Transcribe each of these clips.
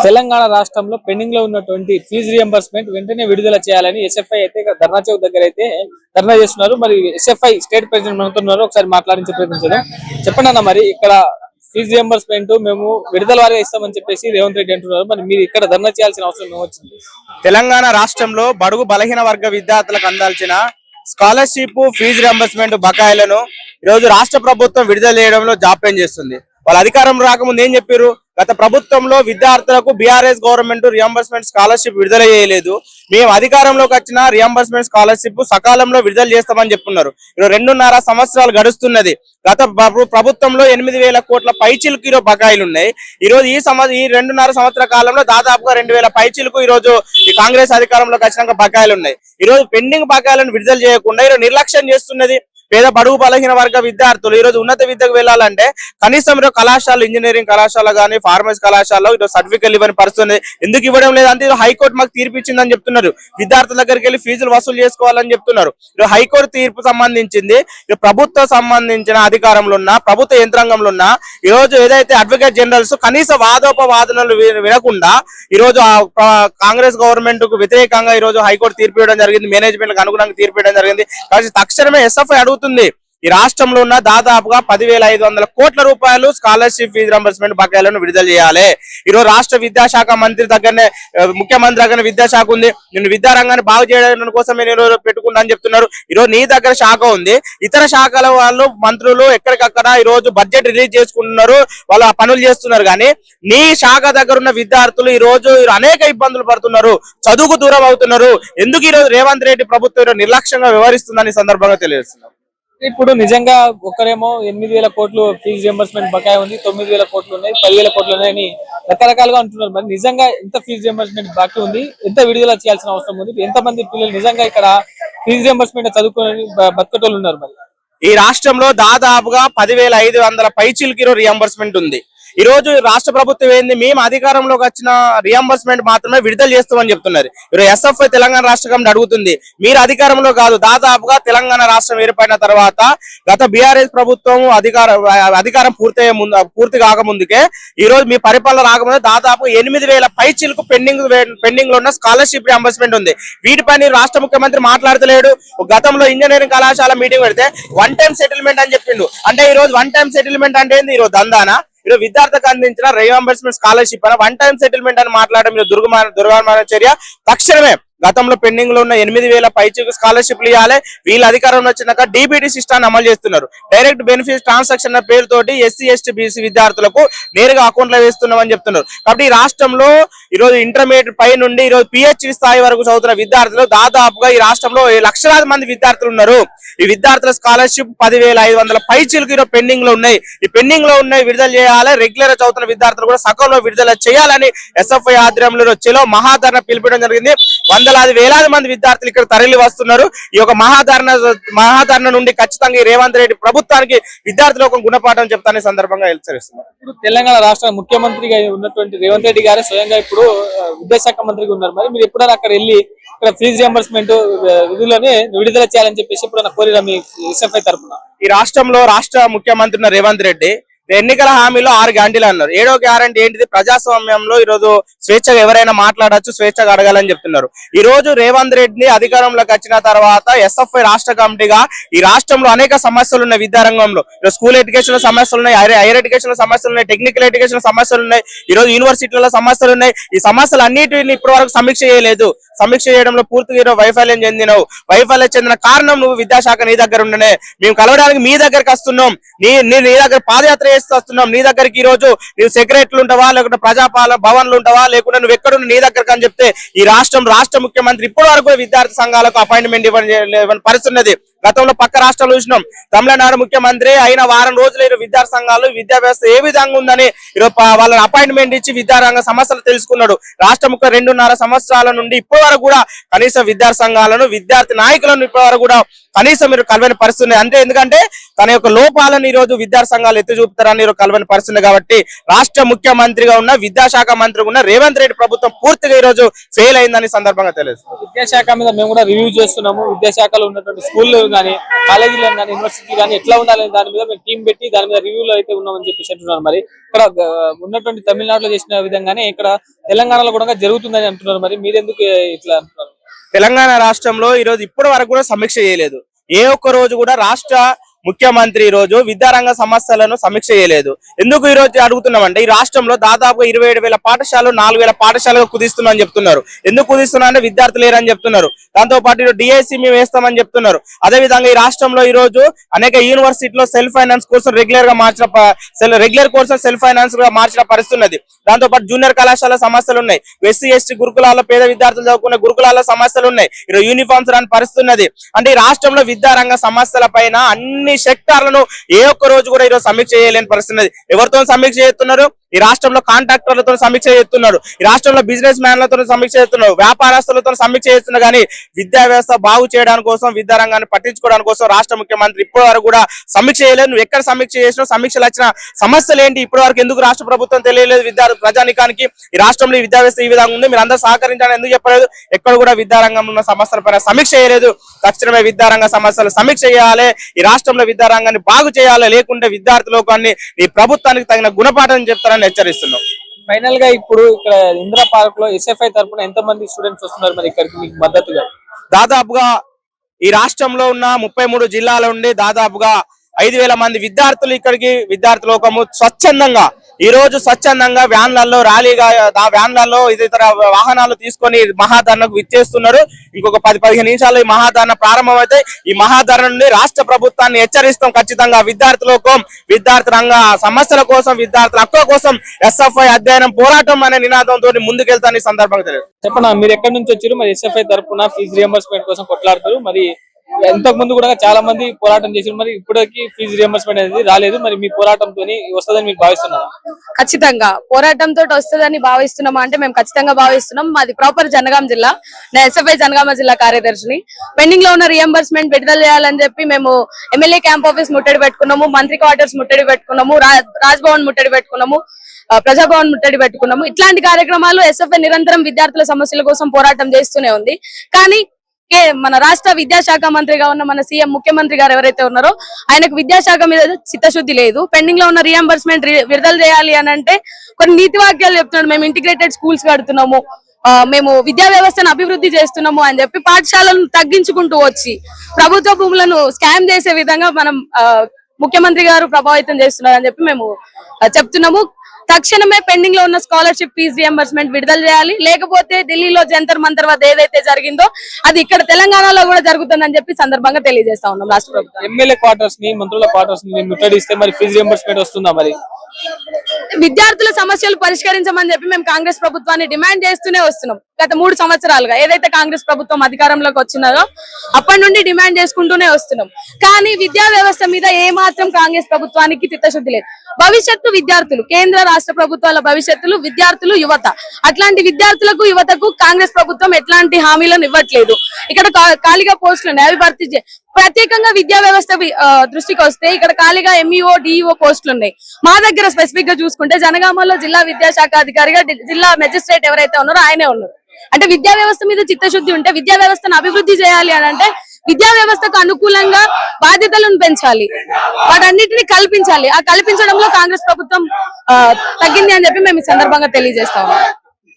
తెలంగాణ రాష్ట్రంలో పెండింగ్ లో ఉన్నటువంటి ఫీజు రియంబర్స్మెంట్ వెంటనే విడుదల చేయాలని ఎస్ఎఫ్ఐ అయితే ధర్నా చౌక్ దగ్గర అయితే ధర్నా చేస్తున్నారు. మరి ఎస్ఎఫ్ఐ స్టేట్ ప్రెసిడెంట్ మనతున్నారు, ఒకసారి మాట్లాడించే ప్రయత్నించడం. చెప్పండి అన్న, మరి ఇక్కడ ఫీజు రియంబర్స్మెంట్ మేము విడుదల వారిగా ఇస్తామని చెప్పేసి రేవంత్ రెడ్డి అంటున్నారు. మరి మీరు ఇక్కడ ధర్నా చేయాల్సిన అవసరం ఏమొచ్చింది? తెలంగాణ రాష్ట్రంలో బడుగు బలహీన వర్గ విద్యార్థులకు అందాల్సిన స్కాలర్షిప్ ఫీజు రియంబర్స్మెంట్ బకాయిలను ఈరోజు రాష్ట్ర ప్రభుత్వం విడుదల చేయడంలో జాప్యం చేస్తుంది. వాళ్ళ అధికారం రాకముందు ఏం చెప్పారు? గత ప్రభుత్వంలో విద్యార్థులకు బీఆర్ఎస్ గవర్నమెంట్ రియంబర్స్మెంట్ స్కాలర్షిప్ విడుదల చేయలేదు, మేము అధికారంలోకి వచ్చిన రియంబర్స్మెంట్ స్కాలర్షిప్ సకాలంలో విడుదల చేస్తామని చెప్పున్నారు. 2.5 సంవత్సరాలు గడుస్తున్నది. గత ప్రభుత్వంలో 8,000 కోట్ల పైచిలకు బకాయిలు ఉన్నాయి. ఈరోజు ఈ 2.5 సంవత్సరాల కాలంలో దాదాపుగా 2,000 పైచిలకు ఈరోజు ఈ కాంగ్రెస్ అధికారంలోకి వచ్చినాక బకాయిలు ఉన్నాయి. ఈరోజు పెండింగ్ బకాయిలను విడుదల చేయకుండా ఈరోజు నిర్లక్ష్యం చేస్తున్నది. పేద బడుగు బలహీన వర్గ విద్యార్థులు ఈరోజు ఉన్నత విద్యకు వెళ్ళాలంటే కనీసం కళాశాల, ఇంజనీరింగ్ కళాశాల కానీ ఫార్మసీ కళాశాలలో ఈరోజు సర్టిఫికెట్లు ఇవ్వని పరిస్థితుంది. ఎందుకు ఇవ్వడం లేదంటే హైకోర్టు మాకు తీర్పు ఇచ్చిందని చెప్తున్నారు. విద్యార్థుల దగ్గరికి వెళ్ళి ఫీజులు వసూలు చేసుకోవాలని చెప్తున్నారు. హైకోర్టు తీర్పు సంబంధించింది ప్రభుత్వం సంబంధించిన అధికారంలో ఉన్న ప్రభుత్వ యంత్రాంగంలో ఉన్న ఈరోజు ఏదైతే అడ్వకేట్ జనరల్స్ కనీస వాదోపవాదనలు వినకుండా ఈరోజు కాంగ్రెస్ గవర్నమెంట్ కు వ్యతిరేకంగా ఈరోజు హైకోర్టు తీర్పు ఇవ్వడం జరిగింది. మేనేజ్మెంట్ కు అనుగుణంగా తీర్పు ఇవ్వడం జరిగింది. కాబట్టి తక్షణమే ఎస్ఎఫ్ఐ అడుగుతుంది, ఈ రాష్ట్రంలో ఉన్న దాదాపుగా 10,500 కోట్ల రూపాయలు స్కాలర్షిప్ ఫీజు రింబర్స్మెంట్ బకాయిలను విడుదల చేయాలి. ఈరోజు రాష్ట్ర విద్యాశాఖ మంత్రి దగ్గరనే, ముఖ్యమంత్రి దగ్గర విద్యాశాఖ ఉంది. నేను విద్యారంగాన్ని బాగు చేయడం కోసమే నేను పెట్టుకుంటా అని చెప్తున్నారు. ఈరోజు నీ దగ్గర శాఖ ఉంది, ఇతర శాఖల వాళ్ళు మంత్రులు ఎక్కడికక్కడ ఈరోజు బడ్జెట్ రిలీజ్ చేసుకుంటున్నారు, వాళ్ళు ఆ పనులు చేస్తున్నారు. కానీ నీ శాఖ దగ్గర ఉన్న విద్యార్థులు ఈ రోజు అనేక ఇబ్బందులు పడుతున్నారు, చదువుకు దూరం అవుతున్నారు. ఎందుకు ఈరోజు రేవంత్ రెడ్డి ప్రభుత్వం నిర్లక్ష్యంగా వ్యవహరిస్తుందని సందర్భంగా తెలియజేస్తున్నారు. ఇప్పుడు నిజంగా ఒక్కరేమో 8,000 కోట్లు ఫీజు రియంబర్స్మెంట్ బకాయి ఉంది, 9,000 కోట్లు ఉన్నాయి, 10,000 కోట్లు ఉన్నాయని రకరకాలుగా అంటున్నారు. మరి నిజంగా ఎంత ఫీజు రియంబర్స్మెంట్ బాకీ ఉంది, ఎంత విడుదల చేయాల్సిన అవసరం ఉంది, ఎంతమంది పిల్లలు నిజంగా ఇక్కడ ఫీజు రియంబర్స్మెంట్ చదువుకుని బతుకటోళ్ళు ఉన్నారు? మరి ఈ రాష్ట్రంలో దాదాపుగా 10,500 పైచిలకు రియంబర్స్మెంట్ ఉంది. ఈ రోజు రాష్ట్ర ప్రభుత్వం ఏంది, మేము అధికారంలోకి వచ్చిన రియంబర్స్మెంట్ మాత్రమే విడుదల చేస్తామని చెప్తున్నారు. ఈరోజు ఎస్ఎఫ్ఐ తెలంగాణ రాష్ట్ర కమిటీ అడుగుతుంది, మీరు అధికారంలో కాదు, దాదాపుగా తెలంగాణ రాష్ట్రం ఏర్పడిన తర్వాత గత బీఆర్ఎస్ ప్రభుత్వం అధికారం పూర్తి కాకముందుకే ఈ రోజు మీ పరిపాలన రాకముందు దాదాపు 8,000 పైచిలకు పెండింగ్ లో ఉన్న స్కాలర్షిప్ రియంబర్స్మెంట్ ఉంది. వీటిపైన రాష్ట్ర ముఖ్యమంత్రి మాట్లాడతలేడు. గతంలో ఇంజనీరింగ్ కళాశాల మీటింగ్ పెడితే 1 టైం సెటిల్మెంట్ అని చెప్పిండు. అంటే ఈ రోజు 1 టైం సెటిల్మెంట్ అంటే ఏంది? ఈరోజు దందానా? ఈరోజు విద్యార్థికి అందించిన రియంబర్స్మెంట్ స్కాలర్షిప్ అని 1 టైం సెటిల్మెంట్ అని మాట్లాడడం మీరు దుర్మార్గమైన చర్య. తక్షణమే గతంలో పెండింగ్ లో ఉన్న 8,000 పైచిలకు స్కాలర్షిప్లు ఇవ్వాలి. వీళ్ళ అధికారంలో వచ్చినాక డీబీటీ సిస్టాన్ని అమలు చేస్తున్నారు. డైరెక్ట్ బెనిఫిట్ ట్రాన్సాక్షన్ పేరుతోటి ఎస్సీ ఎస్టీ బీసీ విద్యార్థులకు నేరుగా అకౌంట్ లో వేస్తున్నామని చెప్తున్నారు. కాబట్టి ఈ రాష్ట్రంలో ఈరోజు ఇంటర్మీడియట్ పై నుండి ఈరోజు పిహెచ్డి స్థాయి వరకు చదువుతున్న విద్యార్థులు దాదాపుగా ఈ రాష్ట్రంలో లక్షలాది మంది విద్యార్థులు ఉన్నారు. ఈ విద్యార్థుల స్కాలర్షిప్ 10,500 పైచిలకు ఈరోజు పెండింగ్ లో ఉన్నాయి. ఈ పెండింగ్ లో ఉన్నాయి, విడుదల చేయాలి. రెగ్యులర్ చదువుతున్న విద్యార్థులు కూడా సకాలంలో విడుదల చేయాలని ఎస్ఎఫ్ఐ ఆధ్వర్యంలో చెలో మహాధరణ పిలిపించడం జరిగింది. వందలాది వేలాది మంది విద్యార్థులు ఇక్కడ తరలి వస్తున్నారు. ఈ యొక్క మహాధరణ నుండి ఖచ్చితంగా రేవంత్ రెడ్డి ప్రభుత్వానికి విద్యార్థులు ఒక గుణపాఠం చెప్తానే సందర్భంగా హెచ్చరిస్తున్నారు. ఇప్పుడు తెలంగాణ రాష్ట్ర ముఖ్యమంత్రిగా ఉన్నటువంటి రేవంత్ రెడ్డి గారే స్వయంగా ఇప్పుడు విద్యాశాఖ మంత్రిగా ఉన్నారు. మరి మీరు ఎప్పుడైనా అక్కడ వెళ్ళి ఇక్కడ ఫీజు రియంబర్స్మెంట్ విధులని విడుదల చేయాలని చెప్పేసి ఎప్పుడైనా కోరిన మీ ఎస్ఎఫ్ఐ తరఫున? ఈ రాష్ట్రంలో రాష్ట్ర ముఖ్యమంత్రి రేవంత్ రెడ్డి ఎన్నికల హామీలో 6 గ్యారంటీలు అన్నారు. 7వ గ్యారంటీ ఏంటిది? ప్రజాస్వామ్యంలో ఈరోజు స్వేచ్ఛగా ఎవరైనా మాట్లాడచ్చు, స్వేచ్ఛగా అడగాలని చెప్తున్నారు. ఈ రోజు రేవంత్ రెడ్డిని అధికారంలోకి వచ్చిన తర్వాత ఎస్ఎఫ్ఐ రాష్ట్ర కమిటీగా ఈ రాష్ట్రంలో అనేక సమస్యలు ఉన్నాయి. విద్యారంగంలో స్కూల్ ఎడ్యుకేషన్ సమస్యలు ఉన్నాయి, హైయర్ ఎడ్యుకేషన్ సమస్యలు ఉన్నాయి, టెక్నికల్ ఎడ్యుకేషన్ సమస్యలు ఉన్నాయి, ఈ రోజు యూనివర్సిటీలలో సమస్యలు ఉన్నాయి. ఈ సమస్యలు అన్నిటిని ఇప్పటి వరకు సమీక్ష చేయలేదు. సమీక్ష చేయడంలో పూర్తిగా వైఫల్యం చెందిన కారణం నువ్వు విద్యాశాఖ నీ దగ్గర ఉండనే. మేము కలవడానికి మీ దగ్గరికి వస్తున్నాం, నీ దగ్గర పాదయాత్ర చేస్తూ వస్తున్నాం. నీ దగ్గరికి ఈ రోజు నువ్వు సెక్రటరీలు ఉంటావా, లేకుంటే ప్రజాపాలన భవన్లు ఉంటావా, లేకుంటే నువ్వు ఎక్కడున్న నీ దగ్గరకు అని చెప్తే ఈ రాష్ట్ర ముఖ్యమంత్రి ఇప్పటి వరకు విద్యార్థి సంఘాలకు అపాయింట్మెంట్ ఇవ్వని పరిస్థితున్నది. గతంలో పక్క రాష్ట్రాలు చూసినాం. తమిళనాడు ముఖ్యమంత్రి అయిన వారం రోజులు విద్యార్థి సంఘాలు విద్యా వ్యవస్థ ఏ విధంగా ఉందని వాళ్ళని అపాయింట్మెంట్ ఇచ్చి విద్యారంగ సమస్యలు తెలుసుకున్నాడు. రాష్ట్ర ముఖ్య 2.5 సంవత్సరాల నుండి ఇప్పటి వరకు కూడా కనీసం విద్యార్థి సంఘాలను, విద్యార్థి నాయకులను ఇప్పటి వరకు కూడా కనీసం మీరు కలవని పరిస్థితి అంటే ఎందుకంటే తన యొక్క లోపాలను ఈ రోజు విద్యార్థి సంఘాలు ఎత్తి చూపుతారని కలవని పరిస్థితి కాబట్టి రాష్ట్ర ముఖ్యమంత్రిగా ఉన్న విద్యాశాఖ మంత్రిగా ఉన్న రేవంత్ రెడ్డి ప్రభుత్వం పూర్తిగా ఈ రోజు ఫెయిల్ అయిందని సందర్భంగా తెలుసు. విద్యాశాఖ మీద మేము కూడా రివ్యూ చేస్తున్నాము. విద్యాశాఖలో ఉన్నటువంటి స్కూల్లో కానీ కాలేజీలో కానీ యూనివర్సిటీ కానీ ఎట్లా ఉండాలని దాని మీద మేము టీం పెట్టి దాని మీద రివ్యూలో అయితే ఉన్నామని చెప్పేసి అంటున్నారు. మరి ఇక్కడ ఉన్నటువంటి తమిళనాడులో చేసిన విధంగానే ఇక్కడ తెలంగాణలో కూడా జరుగుతుందని అంటున్నారు. మరి మీరెందుకు ఇట్లా అంటున్నారు? తెలంగాణ రాష్ట్రంలో ఈ రోజు ఇప్పటి వరకు కూడా సమీక్ష చేయలేదు. ఏ ఒక్క రోజు కూడా రాష్ట్ర ముఖ్యమంత్రి ఈ రోజు విద్యారంగ సమస్యలను సమీక్ష చేయలేదు. ఎందుకు ఈ రోజు అడుగుతున్నామంటే ఈ రాష్ట్రంలో దాదాపుగా 27,000 పాఠశాలలు 4,000 పాఠశాలకు కుదిస్తున్నా అని చెప్తున్నారు. ఎందుకు కుదిస్తున్నా అంటే విద్యార్థులు లేరని చెప్తున్నారు. దాంతో పాటు డిఎస్సి మేము వేస్తామని చెప్తున్నారు. అదే విధంగా ఈ రాష్ట్రంలో ఈ రోజు అనేక యూనివర్సిటీలో self finance course regular course self finance గా మార్చిన పరిస్థితి ఉన్నది. దాంతో పాటు జూనియర్ కళాశాల సమస్యలు ఉన్నాయి. ఎస్సీ ఎస్టీ గురుకులాల్లో పేద విద్యార్థులు చదువుకునే గురుకులాల్లో సమస్యలు ఉన్నాయి. ఈరోజు యూనిఫామ్స్ రాని పరిస్థితి ఉన్నది. అంటే ఈ రాష్ట్రంలో విద్యారంగ సమస్యల పైన అన్ని సెక్టార్లను ఏ ఒక్క రోజు కూడా ఈరోజు సమీక్ష చేయలేని పరిస్థితి. ఎవరితో సమీక్ష చేస్తున్నారు? ఈ రాష్ట్రంలో కాంట్రాక్టర్లతో సమీక్ష చేస్తున్నారు. ఈ రాష్ట్రంలో బిజినెస్ మ్యాన్లతో సమీక్ష చేస్తున్నారు. వ్యాపారస్తులతో సమీక్ష చేస్తున్నారు. కానీ విద్యా వ్యవస్థ బాగు చేయడానికి కోసం విద్యారంగాన్ని పట్టించుకోవడానికి కోసం రాష్ట్ర ముఖ్యమంత్రి ఇప్పటి వరకు కూడా సమీక్ష చేయలేదు. నువ్వు ఎక్కడ సమీక్ష చేసినా సమీక్షలు వచ్చిన సమస్యలు ఏంటి ఇప్పటి వరకు ఎందుకు రాష్ట్ర ప్రభుత్వం తెలియలేదు విద్యార్థి ప్రజానికానికి? ఈ రాష్ట్రంలో ఈ విద్యా వ్యవస్థ ఈ విధంగా ఉంది, మీరు అందరూ సహకరించాలని ఎందుకు చెప్పలేదు? ఎక్కడ కూడా విద్యారంగంలో ఉన్న సమస్యల పైన సమీక్ష చేయలేదు. తక్షణమే విద్యారంగ సమస్యలు సమీక్ష చేయాలి. ఈ రాష్ట్రంలో విద్యారంగాన్ని బాగు చేయాలి. లేకుంటే విద్యార్థి లోకాన్ని ఈ ప్రభుత్వానికి తగిన గుణపాఠం చెప్తారని హెచ్చరిస్తున్నాం. ఫైనల్ గా ఇప్పుడు ఇక్కడ ఇందిరా పార్క్ లో ఎస్ఎఫ్ఐ తరఫున ఎంత మంది స్టూడెంట్స్ వస్తున్నారు మరి ఇక్కడికి మీకు మద్దతుగా? దాదాపుగా ఈ రాష్ట్రంలో ఉన్న 33 జిల్లాల నుండి దాదాపుగా 5,000 మంది విద్యార్థులు ఇక్కడికి విద్యార్థి లోకము స్వచ్ఛందంగా వ్యాన్లలో ర్యాలీగా వ్యాన్లలో ఇతర వాహనాలు తీసుకొని మహాధరణకు విచ్చేస్తున్నారు. ఇంకొక 10-15 నిమిషాల్లో ఈ మహాధరణ ప్రారంభమైతే ఈ మహాధరణ నుండి రాష్ట్ర ప్రభుత్వాన్ని హెచ్చరిస్తాం. ఖచ్చితంగా విద్యార్థి లోకం విద్యార్థి రంగ సమస్యల కోసం విద్యార్థుల హక్కుల కోసం ఎస్ఎఫ్ఐ అధ్యయనం పోరాటం అనే నినాదంతో ముందుకెళ్తాను. ఈ సందర్భంగా తెలియదు. చెప్పండి, మీరు ఎక్కడి నుంచి వచ్చారు? మరి ఎస్ఎఫ్ఐ తరఫున ఫీజు రియంబర్స్మెంట్ కోసం కొట్లాడుతారు. మరి ఇంతకు ముందు కూడా చాలా మంది పోరాటం చేశారు. మరి ఇప్పటికి ఫీజు రియంబర్స్మెంట్ అనేది రాలేదు. మరి మీ పోరాటంతో వస్తుందని మీరు భావిస్తున్నారా? ఖచ్చితంగా పోరాటంతో వస్తుందని భావిస్తున్నామా అంటే మేము ఖచ్చితంగా భావిస్తున్నాం. మాది ప్రాపర్ జనగాం జిల్లా. నేను ఎస్ఎఫ్ఐ జనగామ జిల్లా కార్యదర్శిని. పెండింగ్ లో ఉన్న రియంబర్స్మెంట్ విడుదల చేయాలని చెప్పి మేము ఎమ్మెల్యే క్యాంప్ ఆఫీస్ ముట్టడి పెట్టుకున్నాము, మంత్రి క్వార్టర్స్ ముట్టడి పెట్టుకున్నాము, రాజ్భవన్ ముట్టడి పెట్టుకున్నాము, ప్రజాభవన్ ముట్టడి పెట్టుకున్నాము. ఇట్లాంటి కార్యక్రమాలు ఎస్ఎఫ్ఐ నిరంతరం విద్యార్థుల సమస్యల కోసం పోరాటం చేస్తూనే ఉంది. కానీ మన రాష్ట్ర విద్యాశాఖ మంత్రిగా ఉన్న మన సీఎం ముఖ్యమంత్రి గారు ఎవరైతే ఉన్నారో ఆయనకు విద్యాశాఖ మీద చిత్తశుద్ధి లేదు. పెండింగ్ లో ఉన్న రియంబర్స్మెంట్ విడుదల చేయాలి అని అంటే కొన్ని నీతి వాక్యాలు చెప్తున్నాడు. మేము ఇంటిగ్రేటెడ్ స్కూల్స్ కడుతున్నాము, మేము విద్యా వ్యవస్థను అభివృద్ధి చేస్తున్నాము అని చెప్పి పాఠశాలను తగ్గించుకుంటూ వచ్చి ప్రభుత్వ భూములను స్కామ్ చేసే విధంగా మనం ముఖ్యమంత్రి గారు ప్రభావితం చేస్తున్నారు అని చెప్పి మేము చెప్తున్నాము. తక్షణమే పెండింగ్ లో ఉన్న స్కాలర్షిప్ ఫీజు రియంబర్స్మెంట్ విడుదల చేయాలి. లేకపోతే ఢిల్లీలో జంతర్ మంతర్ వద్ద ఏదైతే జరిగిందో అది ఇక్కడ తెలంగాణలో కూడా జరుగుతుందని చెప్పి సందర్భంగా తెలియజేస్తా ఉన్నాం. రాష్ట్ర ప్రభుత్వం ఎమ్మెల్యే క్వార్టర్స్ ని మంత్రుల క్వార్టర్స్ ని ముట్టడిస్తే మరి ఫీజు రియంబర్స్మెంట్ వస్తుందా? మరి విద్యార్థుల సమస్యలు పరిష్కరించమని చెప్పి మేము కాంగ్రెస్ ప్రభుత్వాన్ని డిమాండ్ చేస్తూనే వస్తున్నాం. గత 3 సంవత్సరాలుగా ఏదైతే కాంగ్రెస్ ప్రభుత్వం అధికారంలోకి వచ్చినారో అప్పటి నుండి డిమాండ్ చేసుకుంటూనే వస్తున్నాం. కానీ విద్యా వ్యవస్థ మీద ఏ మాత్రం కాంగ్రెస్ ప్రభుత్వానికి చిత్తశుద్ధి లేదు. భవిష్యత్తు విద్యార్థులు, కేంద్ర రాష్ట్ర ప్రభుత్వాల భవిష్యత్తులు విద్యార్థులు, యువత, అట్లాంటి విద్యార్థులకు యువతకు కాంగ్రెస్ ప్రభుత్వం ఎట్లాంటి హామీలను ఇవ్వట్లేదు. ఇక్కడ ఖాళీగా పోస్టులు ఉన్నాయి, అవి భర్తీ ప్రత్యేకంగా విద్యా వ్యవస్థ దృష్టికి వస్తే ఇక్కడ ఖాళీగా ఎంఈఓ డిఈఓ పోస్టులు ఉన్నాయి. మా దగ్గర స్పెసిఫిక్ గా చూసుకుంటే జనగామలో జిల్లా విద్యాశాఖ అధికారిగా జిల్లా మెజిస్ట్రేట్ ఎవరైతే ఉన్నారో ఆయనే ఉన్నారు. అంటే విద్యా వ్యవస్థ మీద చిత్తశుద్ధి ఉంటే విద్యా వ్యవస్థను అభివృద్ధి చేయాలి అని అంటే విద్యా వ్యవస్థకు అనుకూలంగా బాధ్యతలను పెంచాలి, వాటన్నిటిని కల్పించాలి. ఆ కల్పించడంలో కాంగ్రెస్ ప్రభుత్వం తగ్గింది అని చెప్పి మేము ఈ సందర్భంగా తెలియజేస్తాము.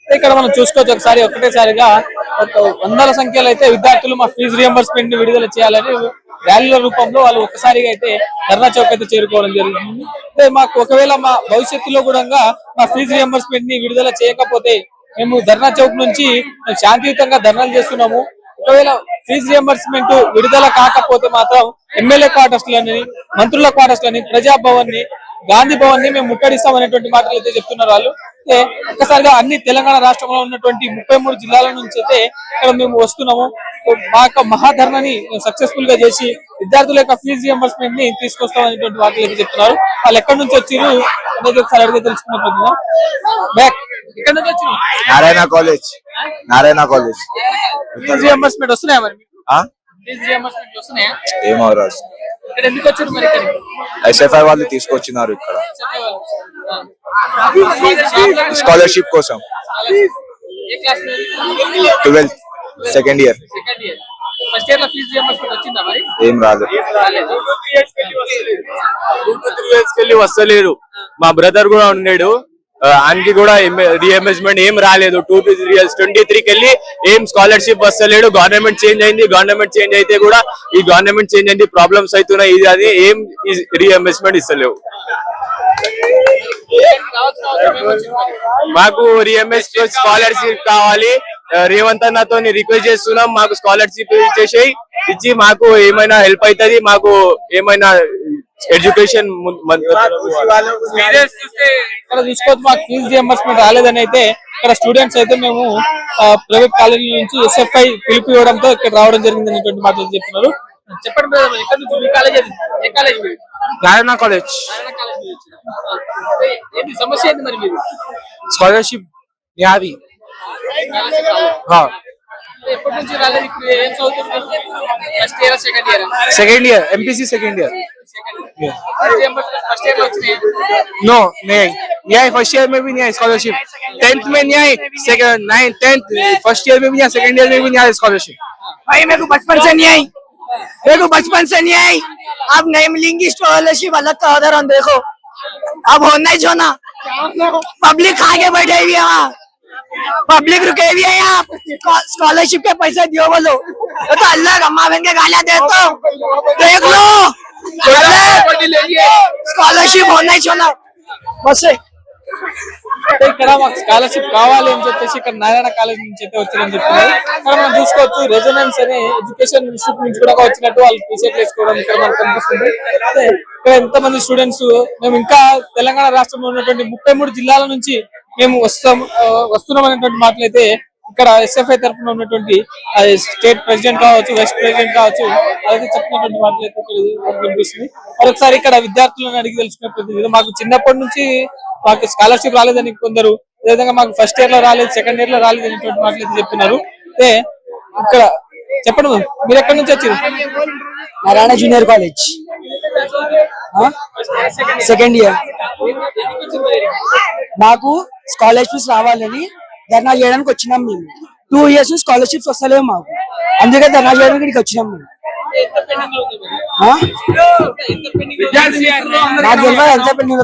ఇక్కడ మనం చూసుకోవచ్చు, ఒకసారి ఒక్కటేసారిగా వందల సంఖ్యలో అయితే విద్యార్థులు మా ఫీజు రియంబర్స్మెంట్ ని విడుదల చేయాలని ర్యాలీల రూపంలో వాళ్ళు ఒక్కసారిగా అయితే ధర్నా చౌక్ అయితే చేరుకోవడం జరుగుతుంది. అంటే మాకు ఒకవేళ మా భవిష్యత్తులో కూడా మా ఫీజు రియంబర్స్మెంట్ ని విడుదల చేయకపోతే మేము ధర్నా చౌక్ నుంచి శాంతియుతంగా ధర్నాలు చేస్తున్నాము. ఒకవేళ ఫీజు రియంబర్స్మెంట్ విడుదల కాకపోతే మాత్రం ఎమ్మెల్యే క్వార్టర్స్ లని, మంత్రుల క్వార్టర్స్ లని, ప్రజాభవన్ ని, గాంధీ భవన్ ని మేము ముట్టడిస్తాం అనేటువంటి మాటలు అయితే చెప్తున్నారు వాళ్ళు. అయితే ఒక్కసారిగా అన్ని తెలంగాణ రాష్ట్రంలో ఉన్నటువంటి 33 జిల్లాల నుంచి అయితే ఇక్కడ మేము వస్తున్నాము. మా యొక్క మహాధరణని సక్సెస్ఫుల్ గా చేసి విద్యార్థుల యొక్క ఫీజు రియంబర్స్మెంట్ ని తీసుకొస్తాం అనేటువంటి వార్తలు అయితే చెప్తున్నారు. వాళ్ళు ఎక్కడి నుంచి వచ్చారు అనేది ఒకసారి అడిగి తెలుసుకున్నట్టు. ఇక్కడ నుంచి వచ్చి నారాయణ కాలేజ్ ఫీజు రియంబర్స్మెంట్ వస్తున్నాయా మరి? ఫీజు రియంబర్స్మెంట్ వస్తున్నాయా? ఏమో రాజు ఇక్కడ ఎందుకు వచ్చారు మరి ఇక్కడికి? ఎస్ఎఫ్ఐ వాళ్ళు తీసుకొచ్చినారు ఇక్కడ SFI వాళ్ళు. స్కాలర్షిప్ కోసం. ఏ class 12th second year. Second year. First year లో ఫీజు రియంబర్స్మెంట్ వచ్చిందా మరి? ఏం రాదు. రాలేదు. 3 years కెళ్ళి వస్తలేదు. మా బ్రదర్ కూడా ఉన్నాడు, ఆయనకి కూడా రియంబర్స్మెంట్ ఏం రాలేదు. 2 to 3 years 23 కెళ్ళి ఏం స్కాలర్షిప్ వస్తలేడు. గవర్నమెంట్ చేంజ్ అయింది, గవర్నమెంట్ చేంజ్ అయితే కూడా ఈ గవర్నమెంట్ చేంజ్ అయింది, ప్రాబ్లమ్స్ అవుతున్నాయి, ఇది అది ఏం రియంబర్స్మెంట్ ఇస్తలేవు. రావాల్సిన అవసరం ఏమొచ్చింది మరి? మాకు రియంబర్స్మెంట్ స్కాలర్షిప్ కావాలి. రేవంత్ అన్నతో రిక్వెస్ట్ చేస్తున్నాం, మాకు స్కాలర్షిప్ ఇచ్చి మాకు ఏమైనా హెల్ప్ అవుతుంది, మాకు ఏమైనా ఎడ్యుకేషన్ ఫీజెస్ చూస్తే ఇక్కడ చూసుకోవచ్చు, మాకు ఫీజు రియంబర్స్మెంట్ రాలేదని అయితే ఇక్కడ స్టూడెంట్స్ అయితే మేము ప్రైవేట్ కాలేజీ నుంచి SFI పిలుపు ఇవ్వడంతో ఇక్కడ రావడం జరిగింది అనేటువంటి మాటలు చెప్తున్నారు. చెప్పండి brother, ఎక్కడ నుంచి మీ కాలేజ్? ఏ కాలేజ్? నారాయణ కాలేజ్. ఏంటి సమస్య ఏంటి మరి మీరు? స్కాలర్షిప్ యాది ఎప్పటి నుంచి రాలేదు? ఇప్పుడు ఏం చదువుతున్నారు? First year second year? Second year MPC second year. First year में వచ్చినాయి? नो नहीं है, फर्स्ट ईयर में भी नहीं है स्कॉलरशिप, 10th में नहीं है, second 9th 10th first year में भी नहीं है, सेकंड ईयर में भी नहीं है स्कॉलरशिप. भाई मेरे को बचपन से नहीं आई, मेरे को बचपन से नहीं आई. अब नहीं मिलेंगी स्कॉलरशिप, अलग का उदाहरण देखो. अब होना ही जो ना, पब्लिक आगे बैठे हुई है वहाँ, पब्लिक रुके हुई है यहाँ. स्कॉलरशिप के पैसे दियो बोलो तो अल्लाह अम्मा बहन के गालियां देता हूँ, देख लो. स्कॉलरशिप होना ही छोना बस. అంటే ఇక్కడ మాకు స్కాలర్షిప్ కావాలి అని చెప్పేసి ఇక్కడ నారాయణ కాలేజ్ నుంచి అయితే వచ్చారని చెప్తున్నారు. ఇక్కడ మనం చూసుకోవచ్చు, రెజొనెన్స్ అనే ఎడ్యుకేషన్ ఇన్స్టిట్యూట్ నుంచి కూడా వచ్చినట్టు వాళ్ళు టీషర్ట్లు వేసుకోవడం ఇక్కడ మనకు కనిపిస్తుంది. అదే ఇక్కడ ఎంతమంది స్టూడెంట్స్, మేము ఇంకా తెలంగాణ రాష్ట్రంలో ఉన్నటువంటి 33 జిల్లాల నుంచి మేము వస్తున్నాం అనేటువంటి మాటలు అయితే ఇక్కడ SFI తరఫున ఉన్నటువంటి స్టేట్ ప్రెసిడెంట్ కావచ్చు, వైస్ ప్రెసిడెంట్ కావచ్చు, అలాగే చెప్పినటువంటి మాటలు అయితే ఇక్కడ కనిపిస్తుంది. మరొకసారి ఇక్కడ విద్యార్థులను అడిగి తెలుసుకున్నటువంటి, మాకు చిన్నప్పటి నుంచి మాకు స్కాలర్షిప్ రాలేదని కొందరు, అదేవిధంగా మాకు ఫస్ట్ ఇయర్ లో రాలేదు, సెకండ్ ఇయర్ లో రాలేదు అనేటువంటి మాటలు అయితే చెప్తున్నారు. అయితే ఇక్కడ చెప్పండి, మీరు ఎక్కడి నుంచి వచ్చారు? Narayan junior college second year. మాకు స్కాలర్షిప్స్ రావాలని ధర్నా చేయడానికి వచ్చినాం మేము. 2 years స్కాలర్షిప్స్ వస్తలేవు మాకు, అందుకే ధర్నా చేయడానికి ఇక్కడికి వచ్చినాం మేము. నాకు తెలియదు ఎంత పెండింగ్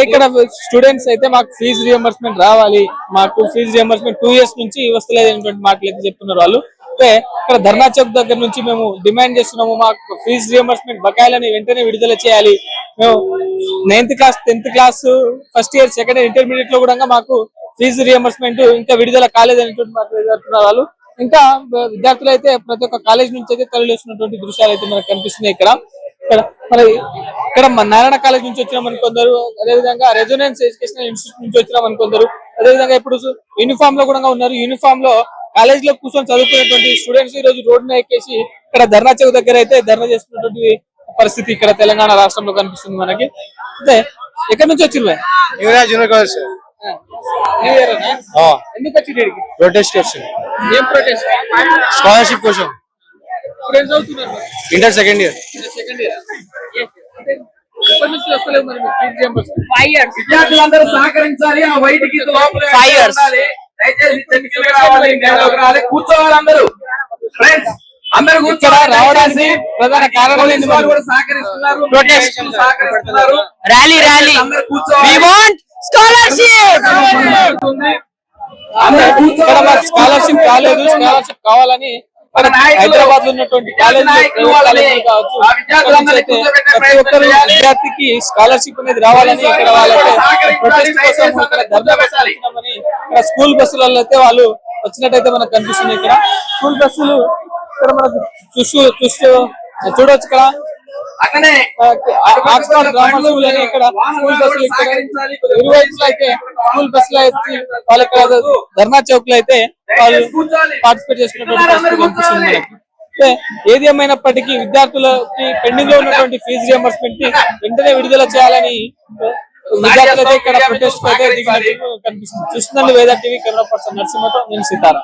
ఇక్కడ స్టూడెంట్స్ అయితే మాకు ఫీజు రియంబర్స్మెంట్ రావాలి, మాకు ఫీజు రియంబర్స్మెంట్ 2 years నుంచి వస్తలేదు అనేటువంటి మాటలు అయితే చెప్తున్నారు వాళ్ళు. అయితే ఇక్కడ ధర్నా చౌక్ దగ్గర నుంచి మేము డిమాండ్ చేస్తున్నాము, మాకు ఫీజు రియంబర్స్మెంట్ బకాయిలని వెంటనే విడుదల చేయాలి. మేము 9th class 10th class first year second year intermediate లో కూడా మాకు ఫీజు రియంబర్స్మెంట్ ఇంకా విడుదల కాలేదనేటువంటి మాటలు చెప్తున్నారు వాళ్ళు. ఇంకా విద్యార్థులు అయితే ప్రతి ఒక్క కాలేజ్ నుంచి అయితే తరలిస్తున్నటువంటి దృశ్యాలు అయితే మనకు కనిపిస్తున్నాయి. ఇక్కడ మరి ఇక్కడ నారాయణ కాలేజ్ నుంచి వచ్చినాం అని కొందరు, అదేవిధంగా రెజొనెన్స్ ఎడ్యుకేషన్ ఇన్స్టిట్యూట్ నుంచి వచ్చినాం అని కొందరు, అదేవిధంగా ఇప్పుడు యూనిఫామ్ లో కూడా ఉన్నారు. యూనిఫామ్ లో కాలేజ్ లో కూర్చొని చదువుకునేటువంటి స్టూడెంట్స్ ఈ రోజు రోడ్డున ఎక్కేసి ఇక్కడ ధర్నా చౌక్ దగ్గర అయితే ధర్నా చేస్తున్నటువంటి పరిస్థితి ఇక్కడ తెలంగాణ రాష్ట్రంలో కనిపిస్తుంది మనకి. అయితే ఎక్కడి నుంచి వచ్చింది? Junior college. ఎందుకు వచ్చింది? ప్రొటెస్ట్ కోసం. ఏం ప్రొటెస్ట్? స్కాలర్షిప్ కోసం. ఇప్పుడు ఏం చదువుతున్నారు? Inter second year. Second year. ఎప్పటి నుంచి వస్తలేవు మరి మీకు ఫీజు రియంబర్స్మెంట్? 5 years. విద్యార్థులందరూ సహకరించాలి. ఆ వైట్ గీత లోపల 5 years. దయచేసి టెక్నికల్ రావాలి, రావాలి, కూర్చోవాలి అందరూ. ఫ్రెండ్స్ అందరూ ఇక్కడ కూర్చోవాలి. రావడానికి ప్రధాన కారణం ఏంటి? వాళ్ళు కూడా సహకరిస్తున్నారు, Protest. సహకరిస్తున్నారు. ర్యాలీ అందరూ we కూర్చోవాలి. want scholarship. అందరూ ఇక్కడ కూర్చోవాలి. మాకు స్కాలర్షిప్ కాలేదు, స్కాలర్షిప్ కావాలని హైదరాబాద్ లో ఉన్నటువంటి కాలేజీలు కావచ్చు, ప్రతి ఒక్కరు విద్యార్థికి స్కాలర్షిప్ అనేది రావాలని ఇక్కడ వాళ్ళైతే ప్రొటెస్ట్ కోసం ఇక్కడ ధర్నా కోసం వచ్చినామని ఇక్కడ స్కూల్ బస్సులలో అయితే వాళ్ళు వచ్చినట్టయితే మనకు కనిపిస్తుంది. ఇక్కడ స్కూల్ బస్సులు ఇక్కడ మనకు చూడొచ్చు. ఇక్కడ అక్కడే ఆక్స్ఫర్డ్ గ్రామర్ స్కూల్ అని ఇక్కడ స్కూల్ బస్సులు ఇక్కడ ఇరువైపులా అయితే స్కూల్ బస్సులు అయితే వాళ్ళ ధర్నా చౌక్ లో అయితే వాళ్ళు పార్టిసిపేట్ చేస్తున్నటువంటి పరిస్థితి కనిపిస్తుంది మనకి. అయితే ఏది ఏమైనప్పటికీ విద్యార్థులకి పెండింగ్ లో ఉన్నటువంటి ఫీజు రియంబర్స్మెంట్ ని వెంటనే విడుదల చేయాలని విద్యార్థులు అయితే ఇక్కడ ప్రొటెస్ట్ అయితే దిగినట్టు కనిపిస్తుంది. చూస్తుందండి వేద టీవీ కెమెరా పర్సన్ నరసింహతో నేను సీతారా.